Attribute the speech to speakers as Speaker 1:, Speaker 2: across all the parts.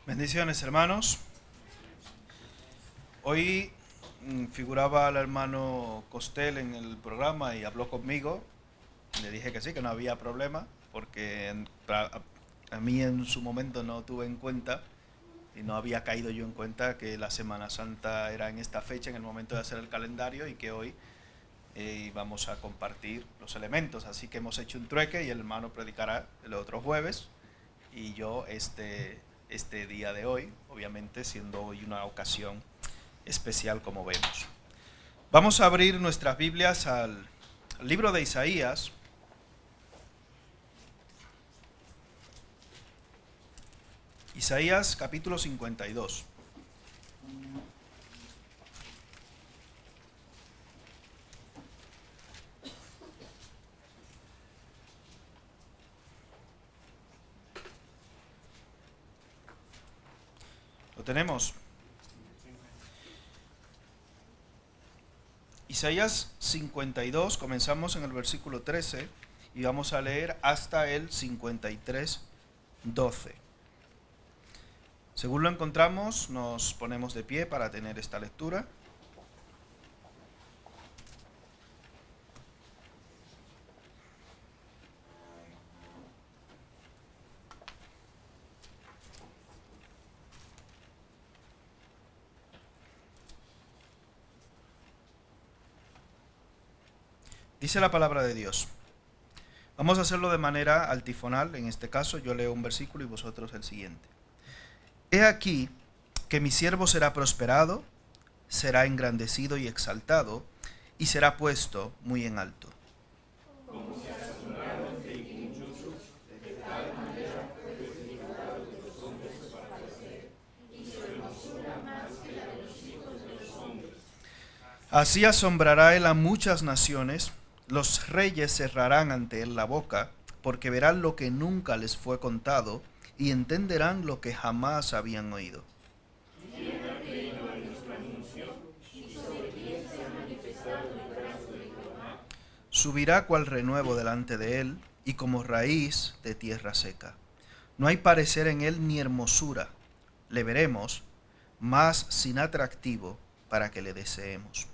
Speaker 1: Bendiciones, hermanos. Hoy figuraba el hermano Costel en el programa y habló conmigo. Le dije que sí, que no había problema, porque a mí en su momento no tuve en cuenta y no había caído yo en cuenta que la Semana Santa era en esta fecha, en el momento de hacer el calendario, y que hoy íbamos a compartir los elementos. Así que hemos hecho un trueque y el hermano predicará el otro jueves y yo este día de hoy, obviamente siendo hoy una ocasión especial como vemos. Vamos a abrir nuestras Biblias al libro de Isaías. Isaías capítulo 52. ¿Lo tenemos? Isaías 52, comenzamos en el versículo 13 y vamos a leer hasta el 53, 12. Según lo encontramos, nos ponemos de pie para tener esta lectura. Dice la palabra de Dios. Vamos a hacerlo de manera altifonal, en este caso yo leo un versículo y vosotros el siguiente. He aquí que mi siervo será prosperado, será engrandecido y exaltado, y será puesto muy en alto. Así asombrará él a muchas naciones, los reyes cerrarán ante él la boca, porque verán lo que nunca les fue contado, y entenderán lo que jamás habían oído. Subirá cual renuevo delante de él, y como raíz de tierra seca. No hay parecer en él ni hermosura. Le veremos, mas sin atractivo para que le deseemos.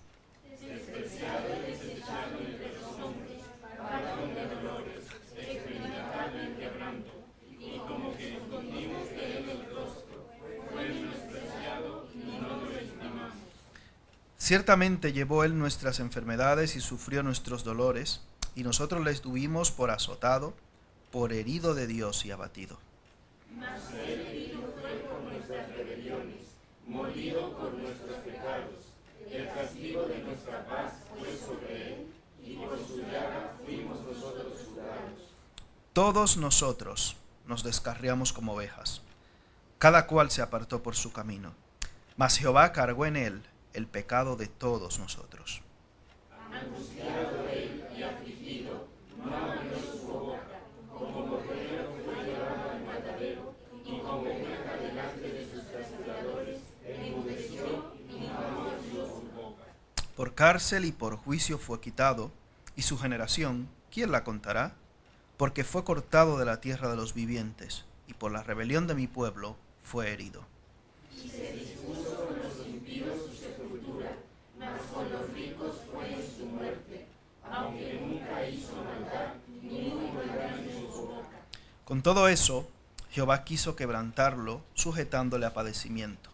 Speaker 1: Ciertamente llevó él nuestras enfermedades y sufrió nuestros dolores, y nosotros le tuvimos por azotado, por herido de Dios y abatido.
Speaker 2: Mas él herido fue por nuestras rebeliones, molido por nuestros pecados. El castigo de nuestra paz fue sobre él, y por su llaga fuimos nosotros curados.
Speaker 1: Todos nosotros nos descarriamos como ovejas, cada cual se apartó por su camino, mas Jehová cargó en él el pecado de todos nosotros.
Speaker 2: Angustiado él y afligido, no abrió su boca, como cordero fue llevado al matadero, y como oveja delante de sus trasquiladores, enmudeció y no abrió su boca.
Speaker 1: Por cárcel y por juicio fue quitado, y su generación, ¿quién la contará? Porque fue cortado de la tierra de los vivientes, y por la rebelión de mi pueblo fue herido.
Speaker 2: Y se dispuso con los impíos su sepultura, mas con los ricos fue en su muerte, aunque nunca hizo maldad, ni hubo engaño en su boca.
Speaker 1: Con todo eso, Jehová quiso quebrantarlo, sujetándole a padecimiento.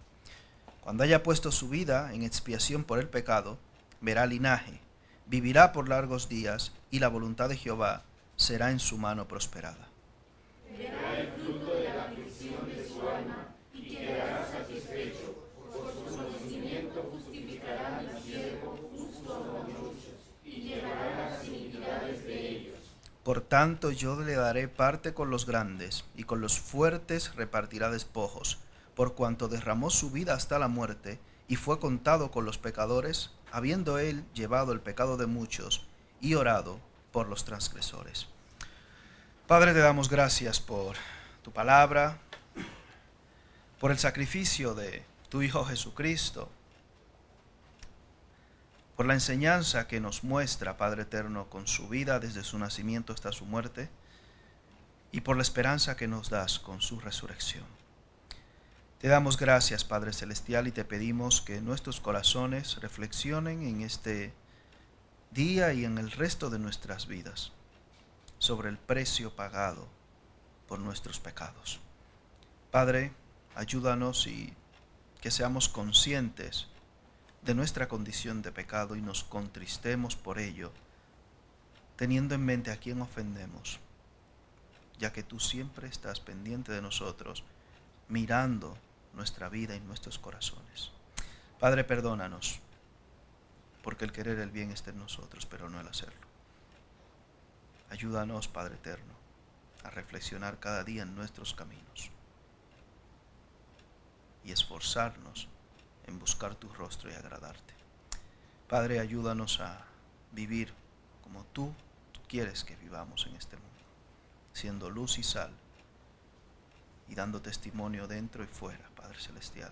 Speaker 1: Cuando haya puesto su vida en expiación por el pecado, verá linaje, vivirá por largos días, y la voluntad de Jehová será en su mano prosperada.
Speaker 2: Verá el fruto de la aflicción de su alma, y quedará satisfecho. Por su conocimiento justificará a mi siervo justo como muchos, y llevará las iniquidades de ellos.
Speaker 1: Por tanto yo le daré parte con los grandes, y con los fuertes repartirá despojos, por cuanto derramó su vida hasta la muerte, y fue contado con los pecadores, habiendo él llevado el pecado de muchos, y orado por los transgresores. Padre, te damos gracias por tu palabra, por el sacrificio de tu Hijo Jesucristo, por la enseñanza que nos muestra, Padre eterno, con su vida desde su nacimiento hasta su muerte, y por la esperanza que nos das con su resurrección. Te damos gracias, Padre Celestial, y te pedimos que nuestros corazones reflexionen en este día y en el resto de nuestras vidas sobre el precio pagado por nuestros pecados. Padre, ayúdanos y que seamos conscientes de nuestra condición de pecado y nos contristemos por ello, teniendo en mente a quién ofendemos, ya que tú siempre estás pendiente de nosotros, mirando nuestra vida y nuestros corazones. Padre, perdónanos, porque el querer el bien está en nosotros, pero no el hacerlo. Ayúdanos, Padre eterno, a reflexionar cada día en nuestros caminos y esforzarnos en buscar tu rostro y agradarte. Padre, ayúdanos a vivir como tú quieres que vivamos en este mundo, siendo luz y sal y dando testimonio dentro y fuera, Padre Celestial,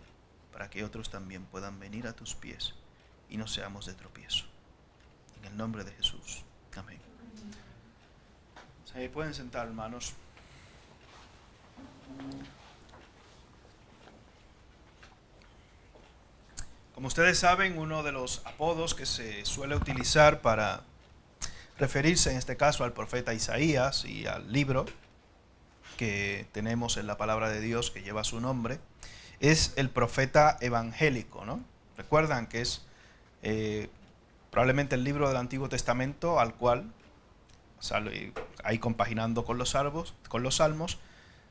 Speaker 1: para que otros también puedan venir a tus pies y no seamos de tropiezo. En el nombre de Jesús. Amén. Se pueden sentar, hermanos. Como ustedes saben, uno de los apodos que se suele utilizar para referirse en este caso al profeta Isaías y al libro que tenemos en la palabra de Dios que lleva su nombre, es el profeta evangélico, ¿no? Recuerdan que es probablemente el libro del Antiguo Testamento al cual, ahí compaginando con los salmos,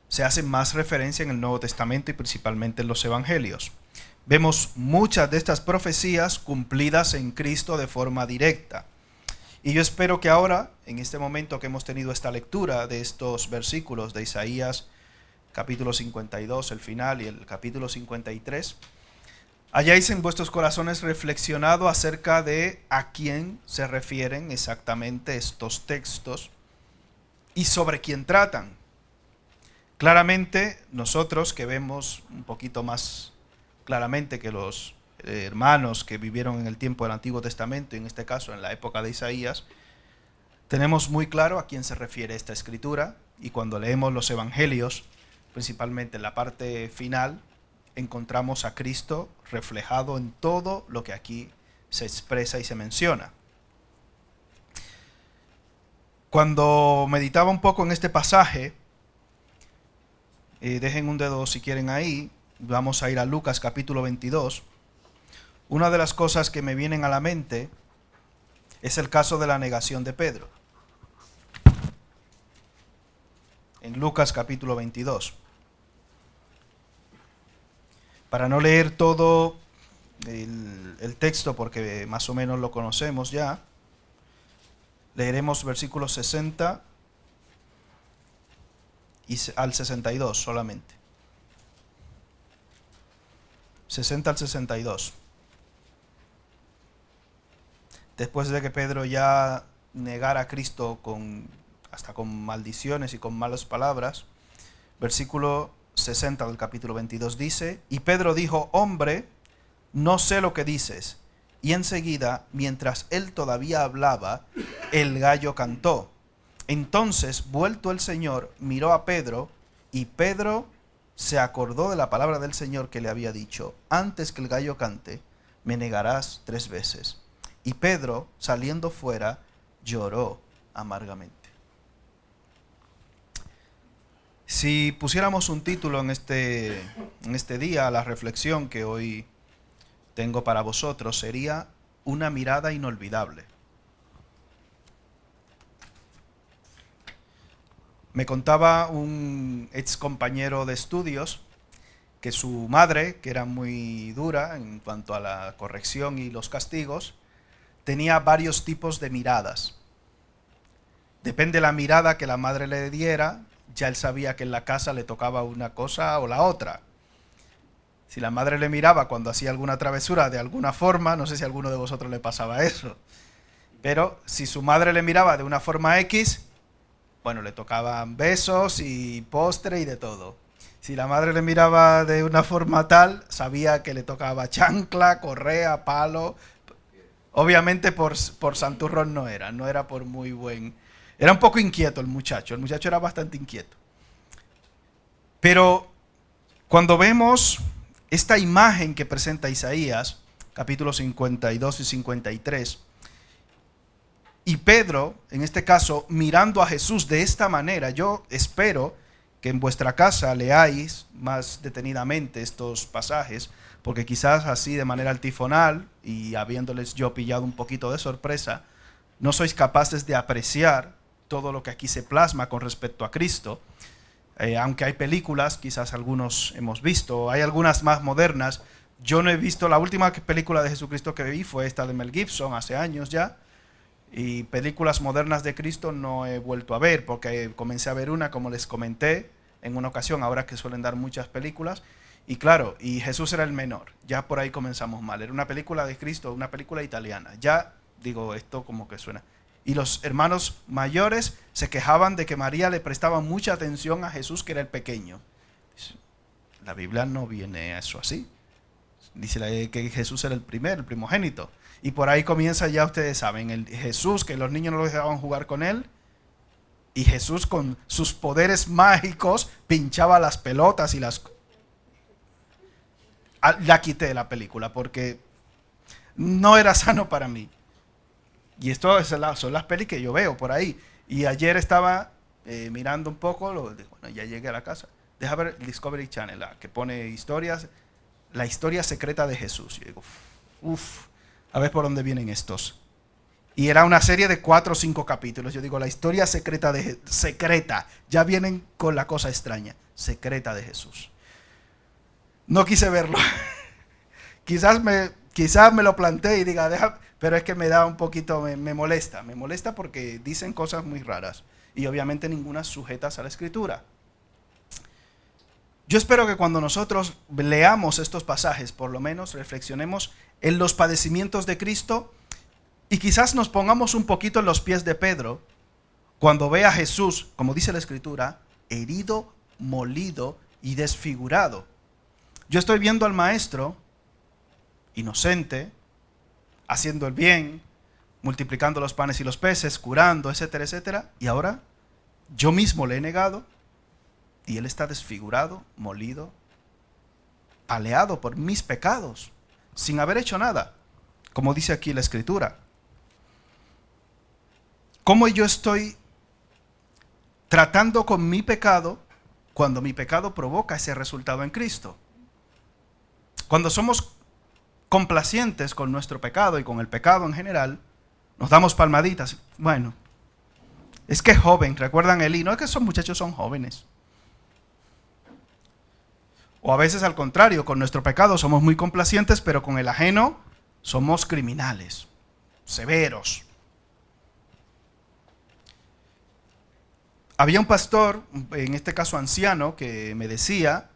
Speaker 1: se hace más referencia en el Nuevo Testamento y principalmente en los evangelios. Vemos muchas de estas profecías cumplidas en Cristo de forma directa. Y yo espero que ahora, en este momento que hemos tenido esta lectura de estos versículos de Isaías, capítulo 52, el final, y el capítulo 53, hayáis en vuestros corazones reflexionado acerca de a quién se refieren exactamente estos textos y sobre quién tratan. Claramente, nosotros que vemos un poquito más claramente que los hermanos que vivieron en el tiempo del Antiguo Testamento, y en este caso en la época de Isaías, tenemos muy claro a quién se refiere esta escritura, y cuando leemos los evangelios, principalmente en la parte final, encontramos a Cristo reflejado en todo lo que aquí se expresa y se menciona. Cuando meditaba un poco en este pasaje, dejen un dedo si quieren ahí, vamos a ir a Lucas capítulo 22. Una de las cosas que me vienen a la mente es el caso de la negación de Pedro. En Lucas capítulo 22. Para no leer todo el texto, porque más o menos lo conocemos ya, leeremos versículos 60 al 62 solamente. 60 al 62. Después de que Pedro ya negara a Cristo hasta con maldiciones y con malas palabras, versículo 60 del capítulo 22 dice: y Pedro dijo: hombre, no sé lo que dices. Y enseguida, mientras él todavía hablaba, el gallo cantó. Entonces, vuelto el Señor, miró a Pedro, y Pedro se acordó de la palabra del Señor que le había dicho: antes que el gallo cante, me negarás 3 veces. Y Pedro, saliendo fuera, lloró amargamente. Si pusiéramos un título en este día, la reflexión que hoy tengo para vosotros sería una mirada inolvidable. Me contaba un ex compañero de estudios que su madre, que era muy dura en cuanto a la corrección y los castigos, tenía varios tipos de miradas. Depende de la mirada que la madre le diera, ya él sabía que en la casa le tocaba una cosa o la otra. Si la madre le miraba cuando hacía alguna travesura de alguna forma, no sé si a alguno de vosotros le pasaba eso, pero si su madre le miraba de una forma X, bueno, le tocaban besos y postre y de todo. Si la madre le miraba de una forma tal, sabía que le tocaba chancla, correa, palo. Obviamente por santurrón no era por muy buen... Era un poco inquieto el muchacho era bastante inquieto. Pero Cuando vemos esta imagen que presenta Isaías, capítulos 52 y 53, y Pedro, en este caso, mirando a Jesús de esta manera, yo espero que en vuestra casa leáis más detenidamente estos pasajes, porque quizás así de manera altifonal y habiéndoles yo pillado un poquito de sorpresa, no sois capaces de apreciar todo lo que aquí se plasma con respecto a Cristo. Aunque hay películas, quizás algunos hemos visto, hay algunas más modernas. Yo no he visto, la última película de Jesucristo que vi fue esta de Mel Gibson, hace años ya. Y películas modernas de Cristo no he vuelto a ver, porque comencé a ver una, como les comenté en una ocasión, ahora que suelen dar muchas películas. Y claro, y Jesús era el menor, ya por ahí comenzamos mal. Era una película de Cristo, una película italiana. Ya digo, esto como que suena. Y los hermanos mayores se quejaban de que María le prestaba mucha atención a Jesús, que era el pequeño. La Biblia no viene a eso así. Dice que Jesús era el primogénito. Y por ahí comienza, ya ustedes saben, el Jesús, que los niños no lo dejaban jugar con él. Y Jesús con sus poderes mágicos pinchaba las pelotas y las... La quité de la película porque no era sano para mí. Y esto son las pelis que yo veo por ahí. Y ayer estaba mirando un poco, bueno, ya llegué a la casa. Deja ver el Discovery Channel, que pone historias, la historia secreta de Jesús. Yo digo, a ver por dónde vienen estos. Y era una serie de 4 o 5 capítulos. Yo digo, la historia secreta. Ya vienen con la cosa extraña. Secreta de Jesús. No quise verlo. quizás me lo planteé y diga, pero es que me da un poquito, me molesta. Me molesta porque dicen cosas muy raras. Y obviamente ninguna sujetas a la Escritura. Yo espero que cuando nosotros leamos estos pasajes, por lo menos reflexionemos en los padecimientos de Cristo y quizás nos pongamos un poquito en los pies de Pedro cuando ve a Jesús, como dice la Escritura, herido, molido y desfigurado. Yo estoy viendo al Maestro inocente, haciendo el bien, multiplicando los panes y los peces, curando, etcétera, etcétera. Y ahora yo mismo le he negado y Él está desfigurado, molido, paleado por mis pecados, sin haber hecho nada, como dice aquí la Escritura. ¿Cómo yo estoy tratando con mi pecado cuando mi pecado provoca ese resultado en Cristo? Cuando somos complacientes con nuestro pecado y con el pecado en general, nos damos palmaditas. Bueno, es que es joven, ¿recuerdan Elí? No es que esos muchachos son jóvenes. O a veces al contrario, con nuestro pecado somos muy complacientes, pero con el ajeno somos criminales, severos. Había un pastor, en este caso anciano, que me decía,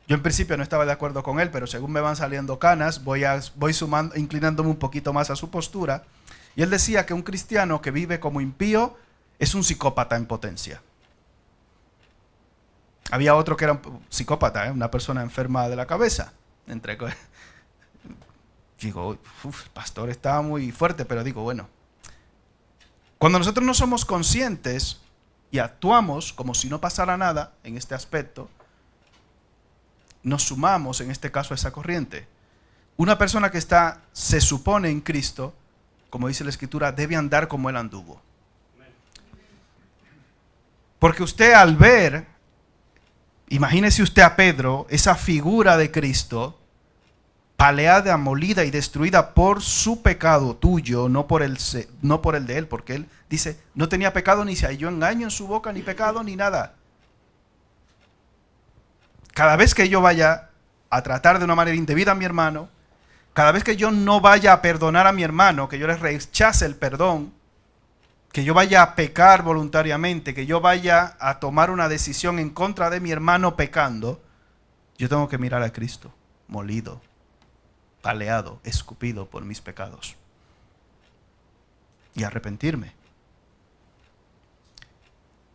Speaker 1: yo en principio no estaba de acuerdo con él, pero según me van saliendo canas, voy sumando, inclinándome un poquito más a su postura. Y él decía que un cristiano que vive como impío es un psicópata en potencia. Había otro que era un psicópata, una persona enferma de la cabeza. Digo, el pastor estaba muy fuerte, pero digo, bueno. Cuando nosotros no somos conscientes y actuamos como si no pasara nada en este aspecto, nos sumamos en este caso a esa corriente. Una persona que se supone en Cristo, como dice la Escritura, debe andar como Él anduvo. Porque usted al ver, imagínese usted a Pedro, esa figura de Cristo, paleada, molida y destruida por su pecado tuyo, no por el de Él, porque Él dice, no tenía pecado, ni se halló engaño en su boca, ni pecado, ni nada. Cada vez que yo vaya a tratar de una manera indebida a mi hermano, cada vez que yo no vaya a perdonar a mi hermano, que yo le rechace el perdón, que yo vaya a pecar voluntariamente, que yo vaya a tomar una decisión en contra de mi hermano pecando, yo tengo que mirar a Cristo, molido, paleado, escupido por mis pecados, y arrepentirme.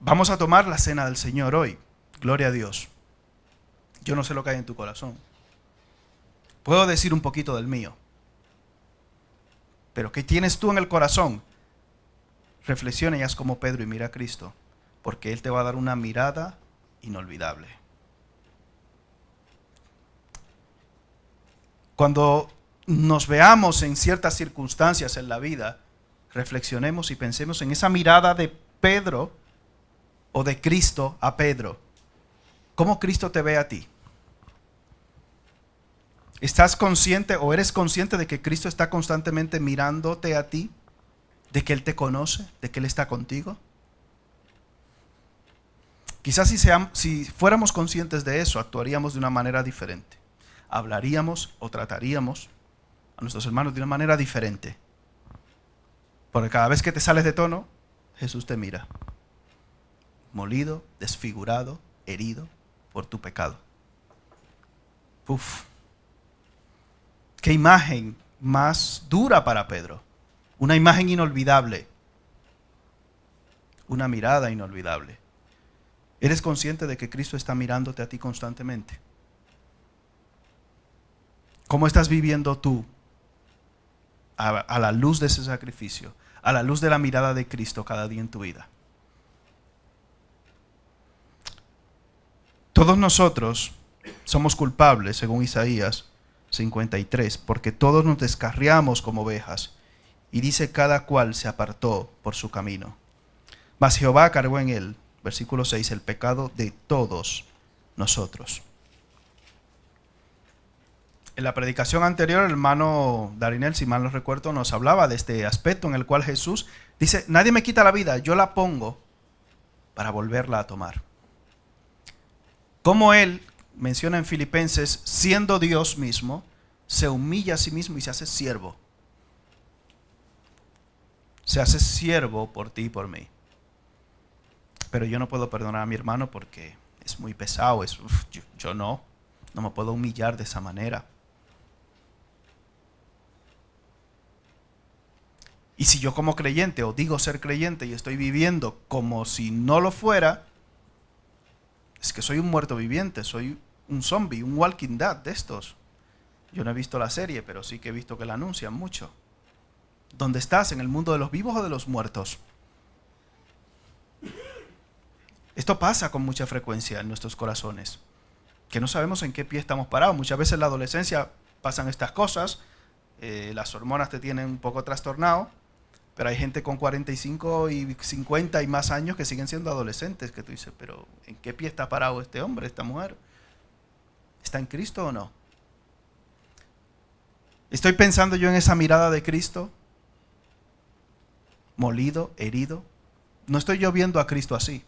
Speaker 1: Vamos a tomar la cena del Señor hoy. Gloria a Dios. Yo no sé lo que hay en tu corazón. Puedo decir un poquito del mío. Pero ¿qué tienes tú en el corazón? Reflexiona y haz como Pedro y mira a Cristo, porque Él te va a dar una mirada inolvidable. Cuando nos veamos en ciertas circunstancias en la vida, reflexionemos y pensemos en esa mirada de Pedro o de Cristo a Pedro. ¿Cómo Cristo te ve a ti? ¿Estás consciente o eres consciente de que Cristo está constantemente mirándote a ti? ¿De que Él te conoce? ¿De que Él está contigo? Quizás si fuéramos conscientes de eso, actuaríamos de una manera diferente. Hablaríamos o trataríamos a nuestros hermanos de una manera diferente. Porque cada vez que te sales de tono, Jesús te mira. Molido, desfigurado, herido por tu pecado. Uf. Qué imagen más dura para Pedro. Una imagen inolvidable. Una mirada inolvidable. ¿Eres consciente de que Cristo está mirándote a ti constantemente? ¿Cómo estás viviendo tú a la luz de ese sacrificio? A la luz de la mirada de Cristo cada día en tu vida. Todos nosotros somos culpables, según Isaías 53, porque todos nos descarriamos como ovejas, y dice cada cual se apartó por su camino. Mas Jehová cargó en él, versículo 6, el pecado de todos nosotros. En la predicación anterior, el hermano Darinel, si mal no recuerdo, nos hablaba de este aspecto en el cual Jesús dice, nadie me quita la vida, yo la pongo para volverla a tomar. Como Él menciona en Filipenses, siendo Dios mismo, se humilla a sí mismo y se hace siervo. Se hace siervo por ti y por mí. Pero yo no puedo perdonar a mi hermano porque es muy pesado. Yo no me puedo humillar de esa manera. Y si yo como creyente o digo ser creyente y estoy viviendo como si no lo fuera, es que soy un muerto viviente, soy un zombie, un Walking Dead de estos. Yo no he visto la serie, pero sí que he visto que la anuncian mucho. ¿Dónde estás? ¿En el mundo de los vivos o de los muertos? Esto pasa con mucha frecuencia en nuestros corazones, que no sabemos en qué pie estamos parados. Muchas veces en la adolescencia pasan estas cosas, las hormonas te tienen un poco trastornado, pero hay gente con 45 y 50 y más años que siguen siendo adolescentes, que tú dices, pero ¿en qué pie está parado este hombre, esta mujer? ¿Está en Cristo o no? ¿Estoy pensando yo en esa mirada de Cristo? Molido, herido. No estoy yo viendo a Cristo así.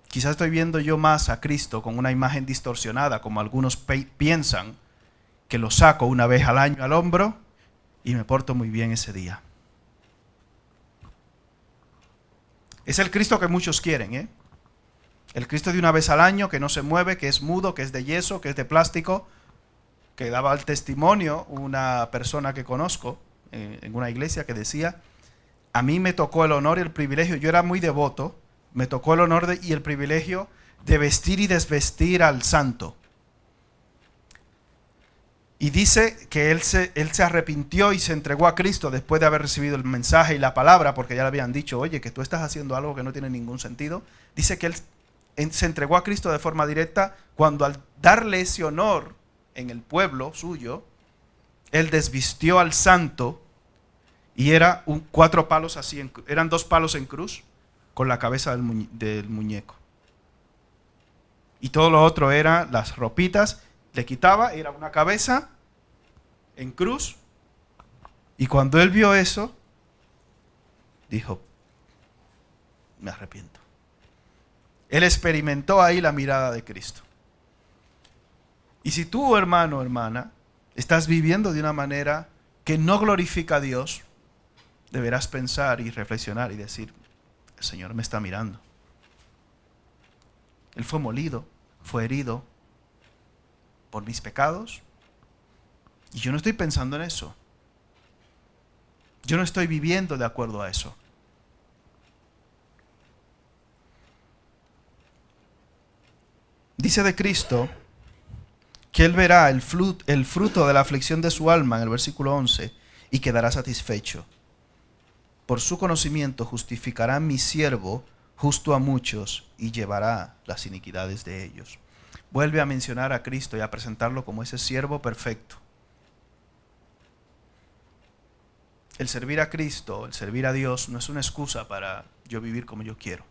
Speaker 1: Quizás estoy viendo yo más a Cristo con una imagen distorsionada, como algunos piensan, que lo saco una vez al año al hombro y me porto muy bien ese día. Es el Cristo que muchos quieren, ¿eh? El Cristo de una vez al año, que no se mueve, que es mudo, que es de yeso, que es de plástico, que daba el testimonio una persona que conozco en una iglesia que decía, a mí me tocó el honor y el privilegio, yo era muy devoto, me tocó el honor y el privilegio de vestir y desvestir al santo. Y dice que él se arrepintió y se entregó a Cristo después de haber recibido el mensaje y la palabra, porque ya le habían dicho, oye, que tú estás haciendo algo que no tiene ningún sentido. Dice que él se entregó a Cristo de forma directa cuando al darle ese honor en el pueblo suyo, él desvistió al santo y eran 4 palos así, eran 2 palos en cruz con la cabeza del muñeco. Y todo lo otro eran las ropitas, le quitaba, era una cabeza en cruz. Y cuando él vio eso, dijo, me arrepiento. Él experimentó ahí la mirada de Cristo. Y si tú, hermano, hermana, estás viviendo de una manera que no glorifica a Dios, deberás pensar y reflexionar y decir, el Señor me está mirando. Él fue molido, fue herido por mis pecados. Y yo no estoy pensando en eso. Yo no estoy viviendo de acuerdo a eso. Dice de Cristo que Él verá el fruto de la aflicción de su alma en el versículo 11 y quedará satisfecho. Por su conocimiento justificará mi siervo justo a muchos y llevará las iniquidades de ellos. vuelve a mencionar a Cristo y a presentarlo como ese siervo perfecto. El servir a Cristo, el servir a Dios, no es una excusa para yo vivir como yo quiero.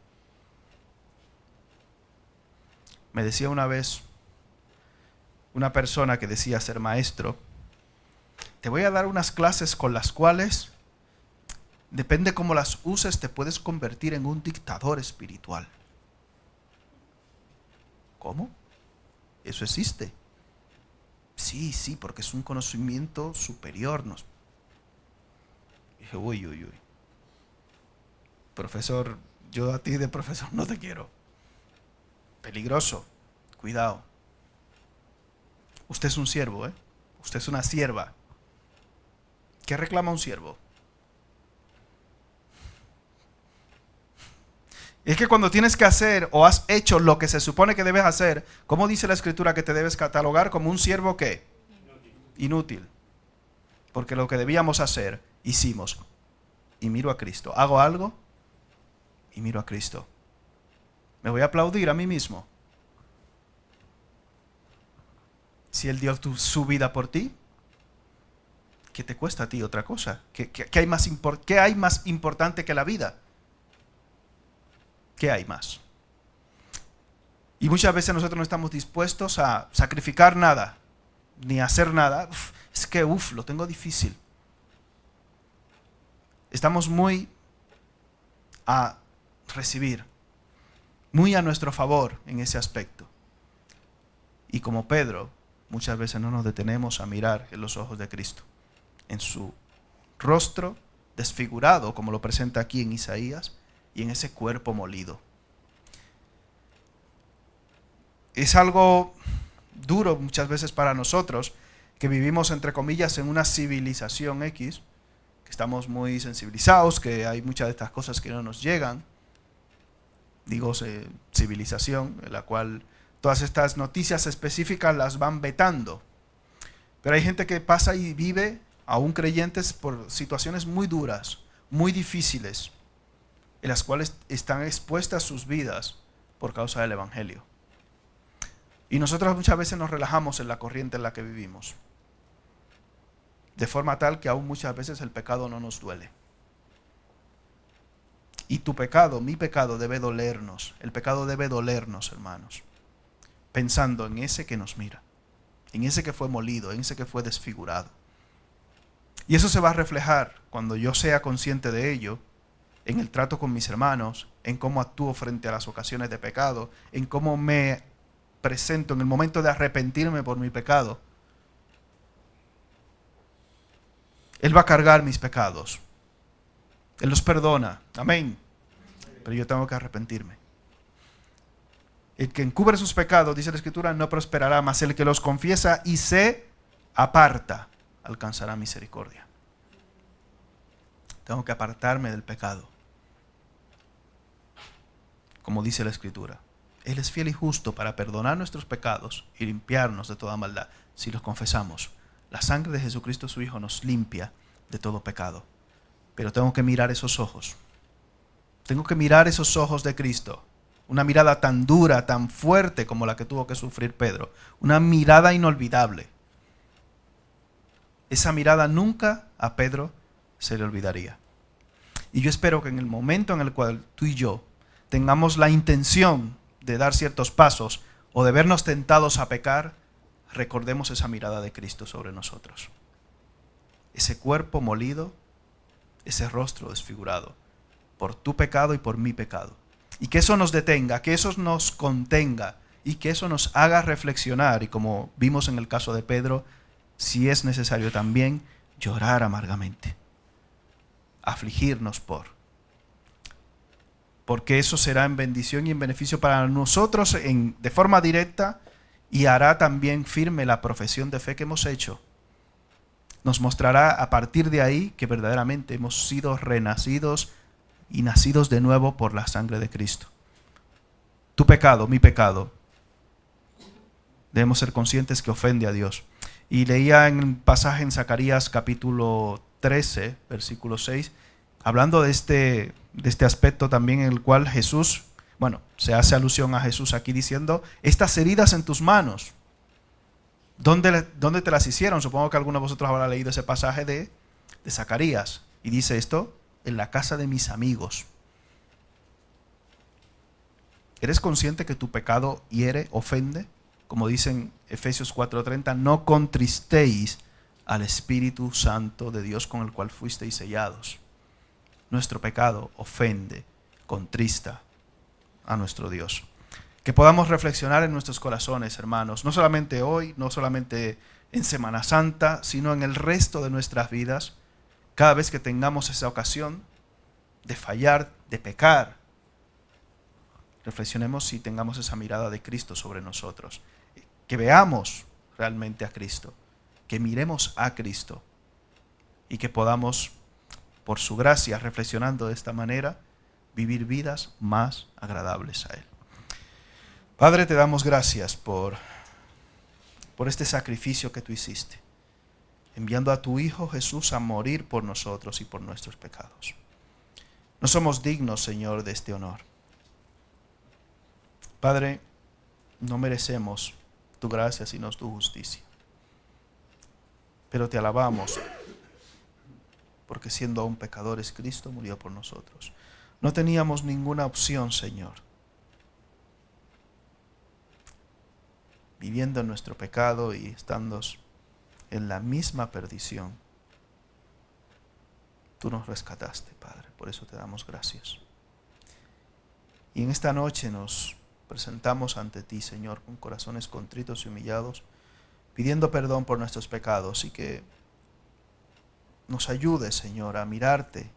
Speaker 1: Me decía una vez una persona que decía ser maestro, te voy a dar unas clases con las cuales, depende cómo las uses, te puedes convertir en un dictador espiritual. ¿Cómo? Eso existe. Sí, porque es un conocimiento superior. Dije, uy. Profesor, yo a ti de profesor no te quiero. Peligroso. Cuidado. Usted es un siervo, ¿eh? Usted es una sierva. ¿Qué reclama un siervo? Es que cuando tienes que hacer o has hecho lo que se supone que debes hacer, ¿cómo dice la Escritura que te debes catalogar como un siervo qué? Inútil. Porque lo que debíamos hacer, hicimos. Y miro a Cristo. ¿Hago algo? Y miro a Cristo. ¿Me voy a aplaudir a mí mismo? Si Él dio su vida por ti, ¿qué te cuesta a ti otra cosa? ¿Qué hay más importante que la vida? ¿Qué hay más? Y muchas veces nosotros no estamos dispuestos a sacrificar nada, ni a hacer nada. Es que, lo tengo difícil. Estamos muy a recibir, muy a nuestro favor en ese aspecto. Y como Pedro, muchas veces no nos detenemos a mirar en los ojos de Cristo, en su rostro desfigurado, como lo presenta aquí en Isaías, y en ese cuerpo molido. Es algo duro muchas veces para nosotros, que vivimos entre comillas en una civilización X, que estamos muy sensibilizados, que hay muchas de estas cosas que no nos llegan. Digo civilización, en la cual todas estas noticias específicas las van vetando. Pero hay gente que pasa y vive, aún creyentes, por situaciones muy duras, muy difíciles, en las cuales están expuestas sus vidas por causa del Evangelio. Y nosotros muchas veces nos relajamos en la corriente en la que vivimos, de forma tal que aún muchas veces el pecado no nos duele. Y tu pecado, mi pecado debe dolernos. El pecado debe dolernos, hermanos, pensando en ese que nos mira, en ese que fue molido, en ese que fue desfigurado. Y eso se va a reflejar cuando yo sea consciente de ello, en el trato con mis hermanos, en cómo actúo frente a las ocasiones de pecado, en cómo me presento en el momento de arrepentirme por mi pecado. Él va a cargar mis pecados. Él los perdona. Amén. Pero yo tengo que arrepentirme. El que encubre sus pecados, dice la Escritura, no prosperará, mas el que los confiesa y se aparta, alcanzará misericordia. Tengo que apartarme del pecado. Como dice la Escritura, Él es fiel y justo para perdonar nuestros pecados y limpiarnos de toda maldad. Si los confesamos, la sangre de Jesucristo su Hijo nos limpia de todo pecado. Pero tengo que mirar esos ojos. Tengo que mirar esos ojos de Cristo. Una mirada tan dura, tan fuerte como la que tuvo que sufrir Pedro. Una mirada inolvidable. Esa mirada nunca a Pedro se le olvidaría. Y yo espero que en el momento en el cual tú y yo tengamos la intención de dar ciertos pasos o de vernos tentados a pecar, recordemos esa mirada de Cristo sobre nosotros. Ese cuerpo molido, ese rostro desfigurado, por tu pecado y por mi pecado. Y que eso nos detenga, que eso nos contenga y que eso nos haga reflexionar. Y como vimos en el caso de Pedro, si es necesario también llorar amargamente, afligirnos porque eso será en bendición y en beneficio para nosotros de forma directa, y hará también firme la profesión de fe que hemos hecho. Nos mostrará a partir de ahí que verdaderamente hemos sido renacidos y nacidos de nuevo por la sangre de Cristo. Tu pecado, mi pecado, debemos ser conscientes que ofende a Dios. Y leía en un pasaje en Zacarías capítulo 13, versículo 6, hablando de este aspecto también en el cual Jesús Bueno, se hace alusión a Jesús aquí diciendo, estas heridas en tus manos, ¿dónde te las hicieron? Supongo que alguno de vosotros habrá leído ese pasaje de Zacarías. Y dice esto, en la casa de mis amigos. ¿Eres consciente que tu pecado hiere, ofende? Como dicen Efesios 4:30, no contristéis al Espíritu Santo de Dios con el cual fuisteis sellados. Nuestro pecado ofende, contrista a nuestro Dios. Que podamos reflexionar en nuestros corazones, hermanos, no solamente hoy, no solamente en Semana Santa, sino en el resto de nuestras vidas, cada vez que tengamos esa ocasión de fallar, de pecar, reflexionemos si tengamos esa mirada de Cristo sobre nosotros. Que veamos realmente a Cristo, que miremos a Cristo y que podamos, por su gracia, reflexionando de esta manera, vivir vidas más agradables a Él. Padre, te damos gracias por este sacrificio que tú hiciste, enviando a tu Hijo Jesús a morir por nosotros y por nuestros pecados. No somos dignos, Señor, de este honor. Padre, no merecemos tu gracia sino tu justicia. Pero te alabamos porque siendo aún pecadores, Cristo murió por nosotros. No teníamos ninguna opción, Señor. Viviendo en nuestro pecado y estando en la misma perdición, tú nos rescataste, Padre. Por eso te damos gracias. Y en esta noche nos presentamos ante ti, Señor, con corazones contritos y humillados, pidiendo perdón por nuestros pecados y que nos ayude, Señor, a mirarte,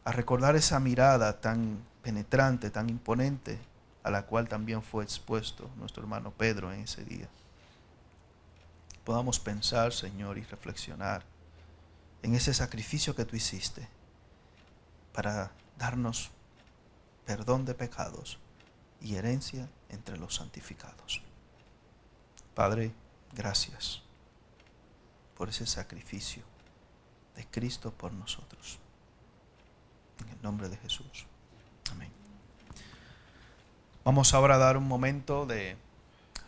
Speaker 1: a recordar esa mirada tan penetrante, tan imponente, a la cual también fue expuesto nuestro hermano Pedro en ese día. Podamos pensar, Señor, y reflexionar en ese sacrificio que tú hiciste para darnos perdón de pecados y herencia entre los santificados. Padre, gracias por ese sacrificio de Cristo por nosotros. En el nombre de Jesús. Amén. Vamos ahora a dar un momento de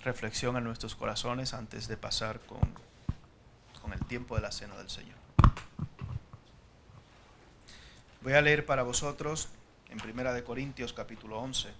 Speaker 1: reflexión en nuestros corazones antes de pasar con el tiempo de la cena del Señor. Voy a leer para vosotros en 1 Corintios capítulo 11.